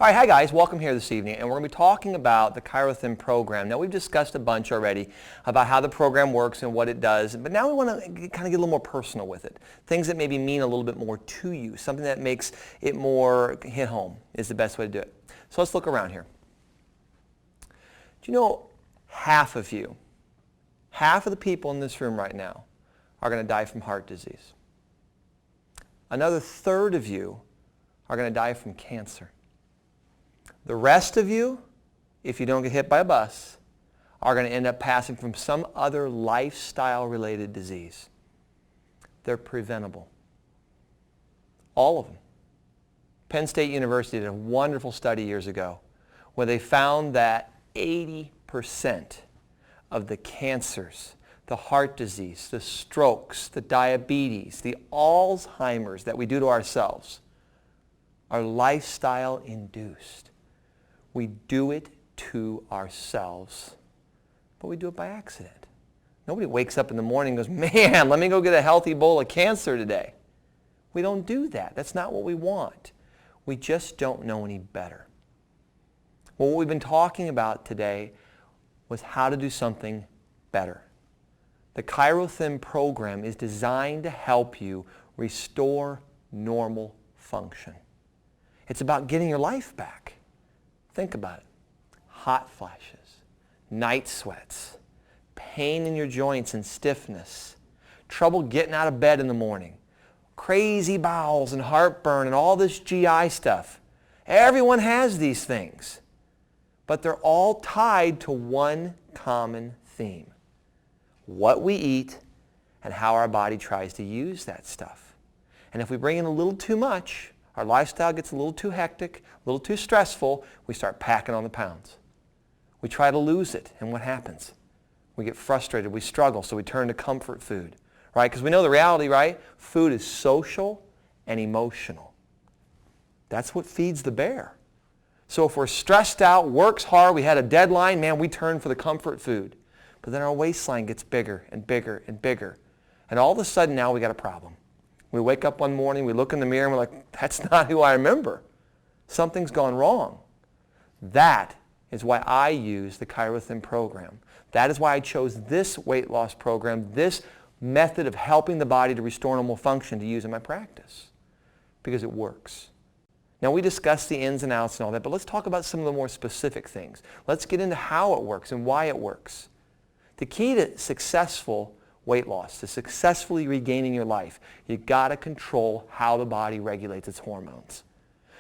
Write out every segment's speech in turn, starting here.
All right, hi guys, welcome here this evening, and we're going to be talking about the ChiroThin program. Now, we've discussed a bunch already about how the program works and what it does, but now we want to kind of get a little more personal with it. Things that maybe mean a little bit more to you, something that makes it more hit home is the best way to do it. So let's look around here. Do you know half of the people in this room right now are going to die from heart disease. Another third of you are going to die from cancer. The rest of you, if you don't get hit by a bus, are going to end up passing from some other lifestyle-related disease. They're preventable. All of them. Penn State University did a wonderful study years ago where they found that 80% of the cancers, the heart disease, the strokes, the diabetes, the Alzheimer's that we do to ourselves are lifestyle-induced. We do it to ourselves, but we do it by accident. Nobody wakes up in the morning and goes, man, let me go get a healthy bowl of cancer today. We don't do that. That's not what we want. We just don't know any better. Well, what we've been talking about today was how to do something better. The ChiroThin program is designed to help you restore normal function. It's about getting your life back. Think about it. Hot flashes, night sweats, pain in your joints and stiffness, trouble getting out of bed in the morning, crazy bowels and heartburn and all this GI stuff. Everyone has these things, but they're all tied to one common theme: what we eat and how our body tries to use that stuff. And if we bring in a little too much, our lifestyle gets a little too hectic, a little too stressful, we start packing on the pounds. We try to lose it, and what happens? We get frustrated, we struggle, so we turn to comfort food, right? Because we know the reality, right? Food is social and emotional. That's what feeds the bear. So if we're stressed out, works hard, we had a deadline, man, we turn for the comfort food. But then our waistline gets bigger and bigger and bigger. And all of a sudden now we got a problem. We wake up one morning, we look in the mirror, and we're like, that's not who I remember. Something's gone wrong. That is why I use the ChiroThin program. That is why I chose this weight loss program, this method of helping the body to restore normal function to use in my practice. Because it works. Now, we discussed the ins and outs and all that, but let's talk about some of the more specific things. Let's get into how it works and why it works. The key to successful weight loss, to successfully regaining your life, you got to control how the body regulates its hormones.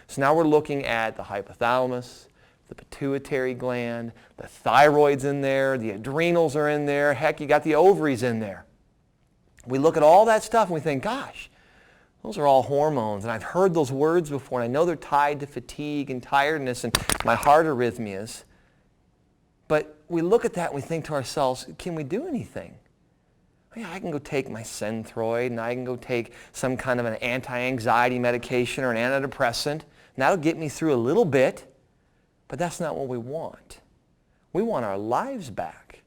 So now we're looking at the hypothalamus, the pituitary gland, the thyroid's in there, the adrenals are in there, heck, you got the ovaries in there. We look at all that stuff and we think, gosh, those are all hormones, and I've heard those words before, and I know they're tied to fatigue and tiredness and my heart arrhythmias. But we look at that and we think to ourselves, can we do anything? Yeah, I can go take my Synthroid, and I can go take some kind of an anti-anxiety medication or an antidepressant, and that'll get me through a little bit, but that's not what we want. We want our lives back.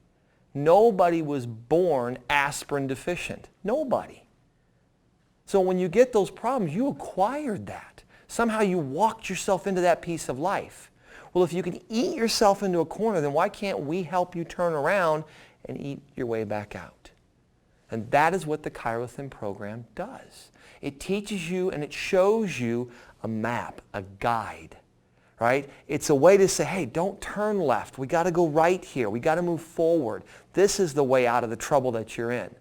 Nobody was born aspirin deficient. Nobody. So when you get those problems, you acquired that. Somehow you walked yourself into that piece of life. Well, if you can eat yourself into a corner, then why can't we help you turn around and eat your way back out? And that is what the ChiroThin program does. It teaches you and it shows you a map, a guide, right? It's a way to say, hey, don't turn left. We got to go right here. We got to move forward. This is the way out of the trouble that you're in.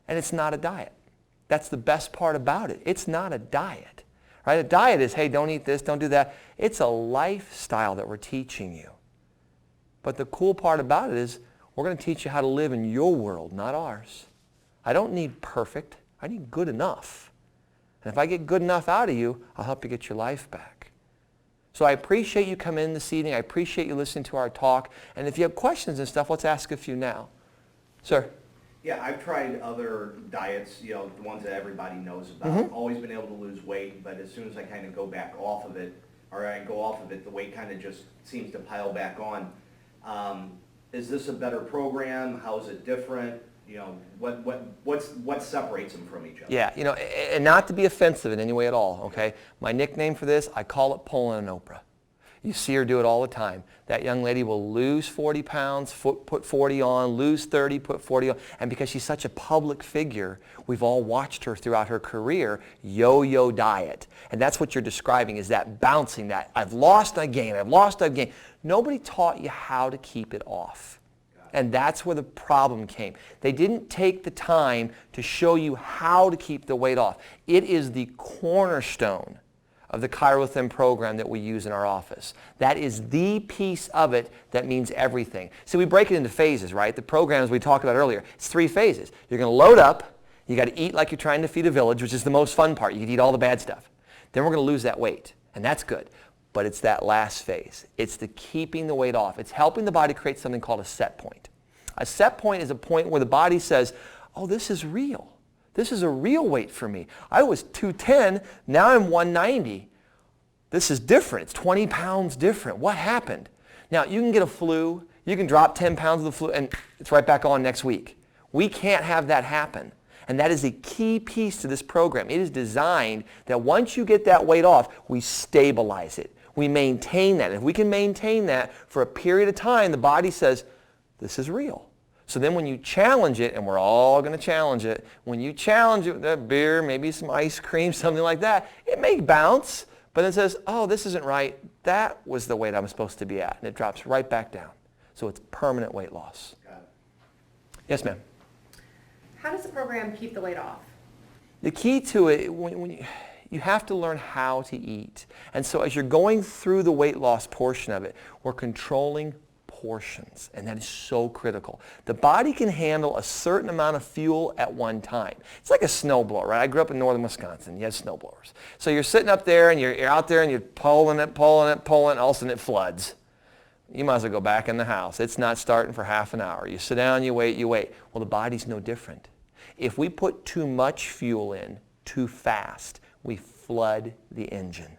And it's not a diet. That's the best part about it. It's not a diet, right? A diet is, hey, don't eat this, don't do that. It's a lifestyle that we're teaching you. But the cool part about it is we're going to teach you how to live in your world, not ours. I don't need perfect. I need good enough. And if I get good enough out of you, I'll help you get your life back. So I appreciate you coming in this evening. I appreciate you listening to our talk. And if you have questions and stuff, let's ask a few now. Sir? Yeah, I've tried other diets, the ones that everybody knows about. Mm-hmm. Always been able to lose weight, but as soon as I kind of go back off of it, or I go off of it, the weight kind of just seems to pile back on. Is this a better program? How is it different? You know, what separates them from each other? Yeah, you know, and not to be offensive in any way at all, okay? My nickname for this, I call it pulling an Oprah. You see her do it all the time. That young lady will lose 40 pounds, put 40 on, lose 30, put 40 on. And because she's such a public figure, we've all watched her throughout her career yo-yo diet. And that's what you're describing, is that bouncing, that I've lost, I gain, I've lost, I've gained. Nobody taught you how to keep it off. And that's where the problem came. They didn't take the time to show you how to keep the weight off. It is the cornerstone of the ChiroThin program that we use in our office. That is the piece of it that means everything. So we break it into phases, right? The program, as we talked about earlier, it's 3 phases. You're going to load up. You got to eat like you're trying to feed a village, which is the most fun part. You can eat all the bad stuff. Then we're going to lose that weight, and that's good. But it's that last phase. It's the keeping the weight off. It's helping the body create something called a set point. A set point is a point where the body says, oh, this is real. This is a real weight for me. I was 210, now I'm 190. This is different. It's 20 pounds different. What happened? Now, you can get a flu. You can drop 10 pounds of the flu, and it's right back on next week. We can't have that happen. And that is a key piece to this program. It is designed that once you get that weight off, we stabilize it. We maintain that. If we can maintain that for a period of time, the body says, this is real. So then when you challenge it, and we're all going to challenge it, when you challenge it with that beer, maybe some ice cream, something like that, it may bounce, but it says, oh, this isn't right. That was the weight I'm supposed to be at. And it drops right back down. So it's permanent weight loss. Got it. Yes, ma'am. How does the program keep the weight off? The key to it, when you have to learn how to eat. And so as you're going through the weight loss portion of it, we're controlling portions, and that is so critical. The body can handle a certain amount of fuel at one time. It's like a snowblower, right? I grew up in northern Wisconsin. You had snowblowers. So you're sitting up there, and you're out there, and you're pulling it, and all of a sudden it floods. You might as well go back in the house. It's not starting for half an hour. You sit down, you wait, you wait. Well, the body's no different. If we put too much fuel in too fast, we flood the engine.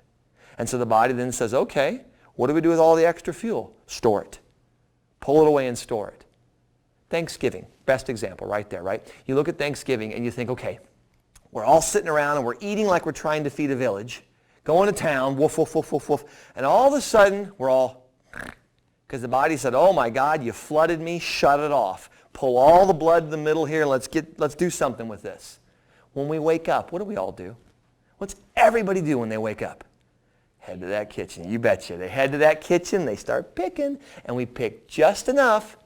And so the body then says, okay, what do we do with all the extra fuel? Store it. Pull it away and store it. Thanksgiving, best example right there, right? You look at Thanksgiving and you think, okay, we're all sitting around and we're eating like we're trying to feed a village, going to town, woof, woof, woof, woof, woof, and all of a sudden we're all, because the body said, oh my God, you flooded me, shut it off. Pull all the blood in the middle here, let's do something with this. When we wake up, what do we all do? What's everybody do when they wake up? Head to that kitchen. You betcha. They head to that kitchen, they start picking, and we pick just enough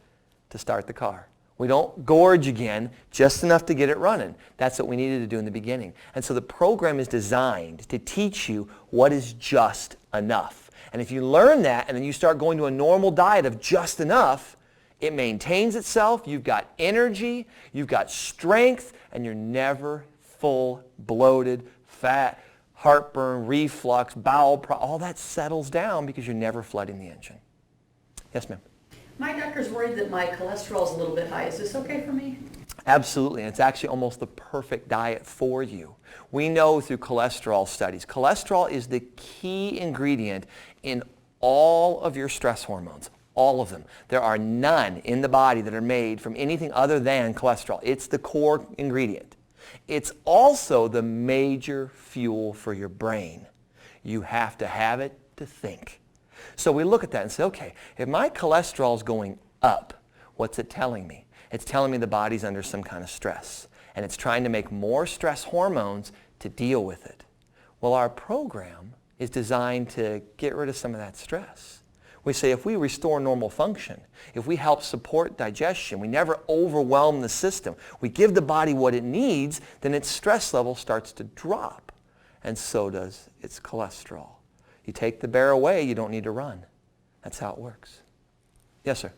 to start the car. We don't gorge again, just enough to get it running. That's what we needed to do in the beginning. And so the program is designed to teach you what is just enough. And if you learn that and then you start going to a normal diet of just enough, it maintains itself, you've got energy, you've got strength, and you're never full, bloated, fat, heartburn, reflux, bowel problems, all that settles down because you're never flooding the engine. Yes, ma'am. My doctor's worried that my cholesterol is a little bit high. Is this okay for me? Absolutely, and it's actually almost the perfect diet for you. We know through cholesterol studies, cholesterol is the key ingredient in all of your stress hormones, all of them. There are none in the body that are made from anything other than cholesterol. It's the core ingredient. It's also the major fuel for your brain. You have to have it to think. So we look at that and say, okay, if my cholesterol is going up, what's it telling me? It's telling me the body's under some kind of stress, and it's trying to make more stress hormones to deal with it. Well, our program is designed to get rid of some of that stress. We say if we restore normal function, if we help support digestion, we never overwhelm the system, we give the body what it needs, then its stress level starts to drop, and so does its cholesterol. You take the bear away, you don't need to run. That's how it works. Yes, sir?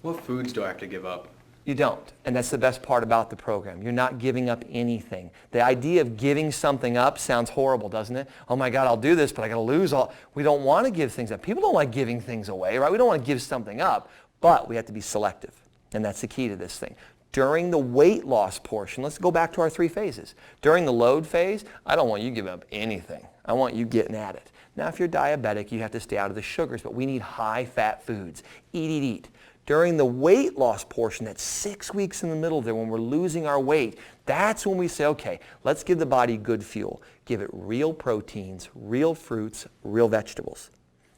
What foods do I have to give up? You don't, and that's the best part about the program. You're not giving up anything. The idea of giving something up sounds horrible, doesn't it? Oh my God, I'll do this, but I got to lose all. We don't want to give things up. People don't like giving things away, right? We don't want to give something up, but we have to be selective, and that's the key to this thing. During the weight loss portion, let's go back to our 3 phases. During the load phase, I don't want you giving up anything. I want you getting at it. Now, if you're diabetic, you have to stay out of the sugars, but we need high-fat foods. Eat, eat, eat. During the weight loss portion, that's 6 weeks in the middle there when we're losing our weight, that's when we say, okay, let's give the body good fuel. Give it real proteins, real fruits, real vegetables.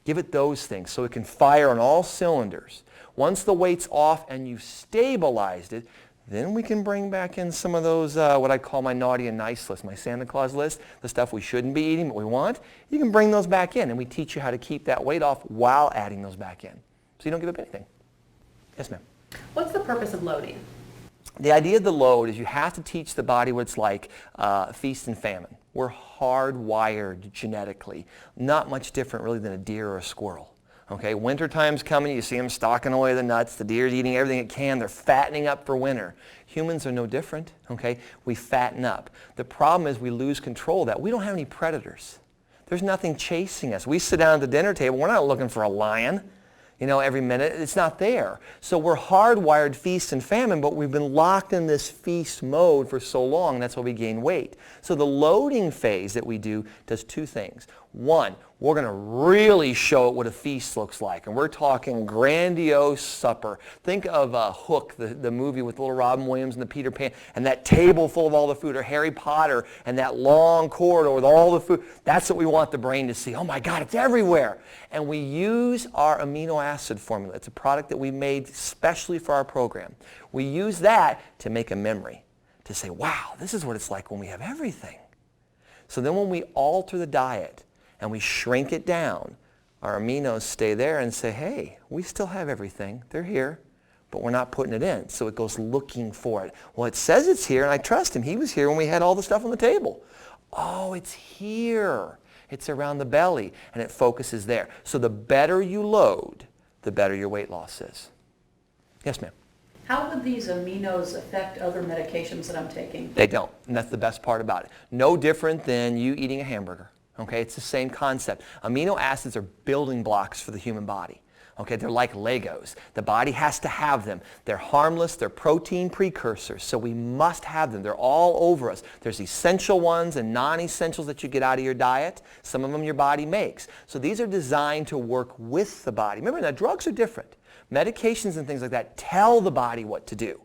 Give it those things so it can fire on all cylinders. Once the weight's off and you've stabilized it, then we can bring back in some of those, what I call my naughty and nice list, my Santa Claus list, the stuff we shouldn't be eating but we want. You can bring those back in, and we teach you how to keep that weight off while adding those back in. So you don't give up anything. Yes, ma'am. What's the purpose of loading? The idea of the load is you have to teach the body what it's like, feast and famine. We're hardwired genetically, not much different really than a deer or a squirrel. Okay, winter time's coming, you see them stalking away the nuts, the deer's eating everything it can, they're fattening up for winter. Humans are no different, okay? We fatten up. The problem is we lose control of that. We don't have any predators. There's nothing chasing us. We sit down at the dinner table, we're not looking for a lion. Every minute, it's not there. So we're hardwired feast and famine, but we've been locked in this feast mode for so long, and that's why we gain weight. So the loading phase that we do does two things. One, we're going to really show it what a feast looks like, and we're talking grandiose supper. Think of Hook, the movie with little Robin Williams and the Peter Pan, and that table full of all the food, or Harry Potter, and that long corridor with all the food. That's what we want the brain to see. Oh my God, it's everywhere. And we use our amino acid formula. It's a product that we made specially for our program. We use that to make a memory, to say, wow, this is what it's like when we have everything. So then when we alter the diet and we shrink it down, our aminos stay there and say, hey, we still have everything. They're here, but we're not putting it in. So it goes looking for it. Well, it says it's here, and I trust him. He was here when we had all the stuff on the table. Oh, it's here. It's around the belly, and it focuses there. So the better you load, the better your weight loss is. Yes, ma'am. How would these aminos affect other medications that I'm taking? They don't, and that's the best part about it. No different than you eating a hamburger. Okay, it's the same concept. Amino acids are building blocks for the human body. Okay, they're like Legos. The body has to have them. They're harmless. They're protein precursors, so we must have them. They're all over us. There's essential ones and non-essentials that you get out of your diet. Some of them your body makes. So these are designed to work with the body. Remember, now drugs are different. Medications and things like that tell the body what to do.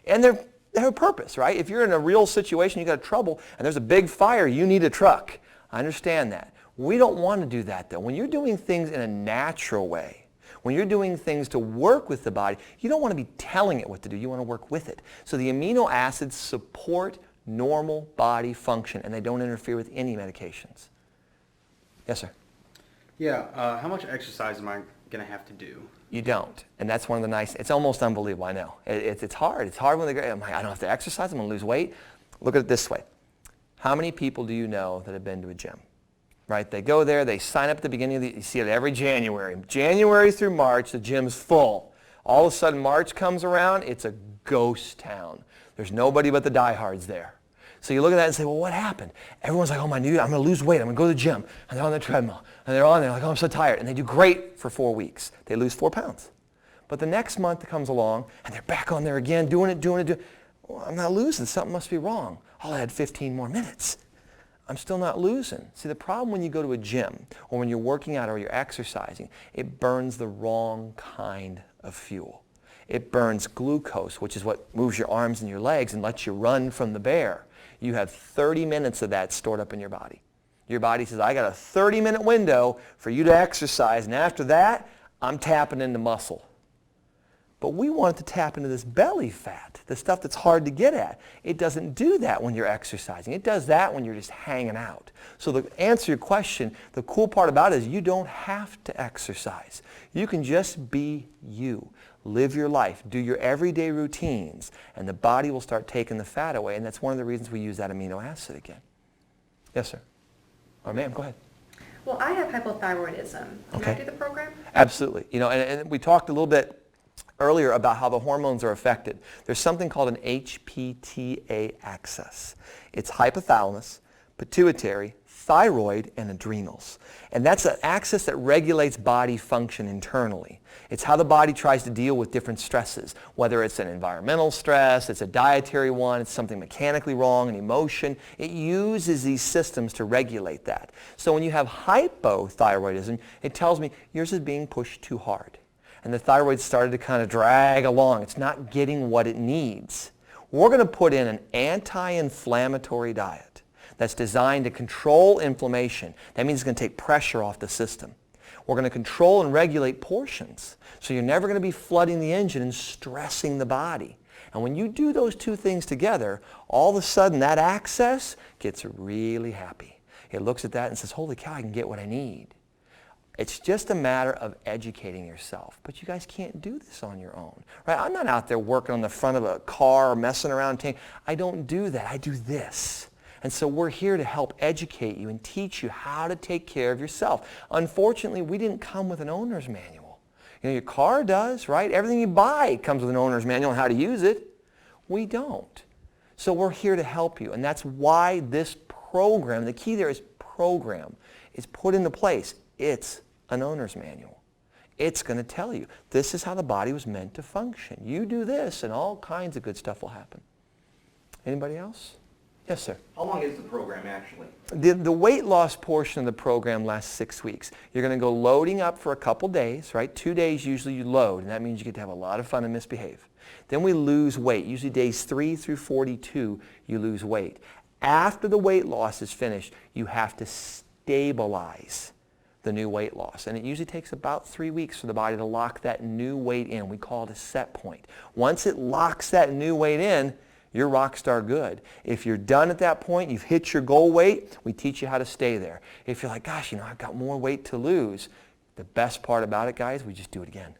And they have a purpose, right? If you're in a real situation, you got trouble, and there's a big fire, you need a truck. I understand that. We don't want to do that, though. When you're doing things in a natural way, when you're doing things to work with the body, you don't want to be telling it what to do. You want to work with it. So the amino acids support normal body function, and they don't interfere with any medications. Yes, sir? Yeah, how much exercise am I going to have to do? You don't. And that's one of the nice, it's almost unbelievable, I know. It's hard. It's hard when they go, I'm like, I don't have to exercise, I'm going to lose weight. Look at it this way. How many people do you know that have been to a gym? Right? They go there, they sign up at the beginning of you see it every January. January through March, the gym's full. All of a sudden, March comes around, it's a ghost town. There's nobody but the diehards there. So you look at that and say, well, what happened? Everyone's like, oh, I'm going to lose weight. I'm going to go to the gym. And they're on the treadmill. And they're on there like, oh, I'm so tired. And they do great for 4 weeks. They lose 4 pounds. But the next month it comes along, and they're back on there again, doing it. Well, I'm not losing. Something must be wrong. I'll add 15 more minutes. I'm still not losing. See, the problem when you go to a gym or when you're working out or you're exercising, it burns the wrong kind of fuel. It burns glucose, which is what moves your arms and your legs and lets you run from the bear. You have 30 minutes of that stored up in your body. Your body says, I got a 30-minute window for you to exercise, and after that, I'm tapping into muscle. But we want it to tap into this belly fat, the stuff that's hard to get at. It doesn't do that when you're exercising. It does that when you're just hanging out. So to answer your question, the cool part about it is you don't have to exercise. You can just be you. Live your life. Do your everyday routines, and the body will start taking the fat away, and that's one of the reasons we use that amino acid again. Yes, sir. Or ma'am, go ahead. Well, I have hypothyroidism. Can I do the program? Absolutely. And we talked a little bit earlier about how the hormones are affected. There's something called an HPTA axis. It's hypothalamus, pituitary, thyroid, and adrenals. And that's an axis that regulates body function internally. It's how the body tries to deal with different stresses, whether it's an environmental stress, it's a dietary one, it's something mechanically wrong, an emotion. It uses these systems to regulate that. So when you have hypothyroidism, it tells me yours is being pushed too hard. and the thyroid started to kind of drag along. It's not getting what it needs. We're going to put in an anti-inflammatory diet that's designed to control inflammation. That means it's going to take pressure off the system. We're going to control and regulate portions, so you're never going to be flooding the engine and stressing the body. And when you do those two things together, all of a sudden that access gets really happy. It looks at that and says, holy cow, I can get what I need. It's just a matter of educating yourself. But you guys can't do this on your own. Right? I'm not out there working on the front of a car or messing around. I don't do that. I do this. And so we're here to help educate you and teach you how to take care of yourself. Unfortunately, we didn't come with an owner's manual. You know, your car does, right? Everything you buy comes with an owner's manual on how to use it. We don't. So we're here to help you. And that's why this program, the key there is program, is put into place. It's an owner's manual. It's going to tell you, this is how the body was meant to function. You do this and all kinds of good stuff will happen. Anybody else? Yes, sir. How long is the program actually? The weight loss portion of the program lasts 6 weeks. You're going to go loading up for a couple days, right? 2 days usually you load, and that means you get to have a lot of fun and misbehave. Then we lose weight. Usually days 3 through 42, you lose weight. After the weight loss is finished, you have to stabilize the new weight loss. And it usually takes about 3 weeks for the body to lock that new weight in. We call it a set point. Once it locks that new weight in, you're rock star good. If you're done at that point, you've hit your goal weight, we teach you how to stay there. If you're like, gosh, I've got more weight to lose, the best part about it, guys, we just do it again.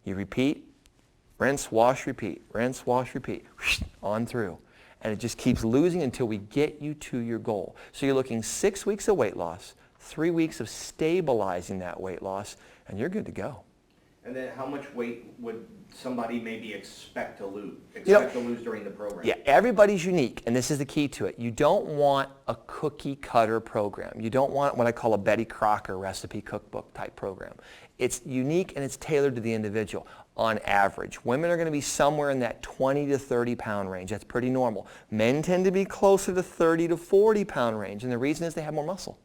You repeat, rinse, wash, repeat, rinse, wash, repeat, on through. And it just keeps losing until we get you to your goal. So you're looking 6 weeks of weight loss, 3 weeks of stabilizing that weight loss, and you're good to go. And then how much weight would somebody maybe expect to lose during the program? Yeah, everybody's unique, and this is the key to it. You don't want a cookie cutter program. You don't want what I call a Betty Crocker recipe cookbook type program. It's unique and it's tailored to the individual. On average, women are going to be somewhere in that 20 to 30 pound range. That's pretty normal. Men tend to be closer to 30 to 40 pound range, and the reason is they have more muscle.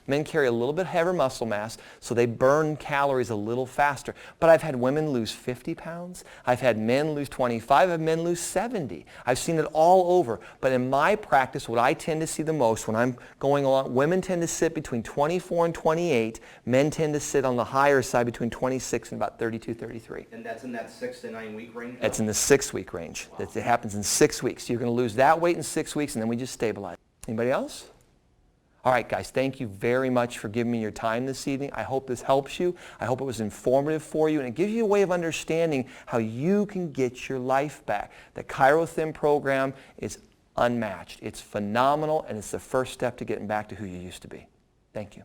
Men carry a little bit heavier muscle mass, so they burn calories a little faster. But I've had women lose 50 pounds. I've had men lose 25. I've had men lose 70. I've seen it all over. But in my practice, what I tend to see the most when I'm going along, women tend to sit between 24 and 28. Men tend to sit on the higher side between 26 and about 32, 33. And that's in that 6 to 9 week range? That's in the 6 week range. Wow. It happens in 6 weeks. You're going to lose that weight in 6 weeks, and then we just stabilize. Anybody else? All right, guys, thank you very much for giving me your time this evening. I hope this helps you. I hope it was informative for you, and it gives you a way of understanding how you can get your life back. The ChiroThin program is unmatched. It's phenomenal, and it's the first step to getting back to who you used to be. Thank you.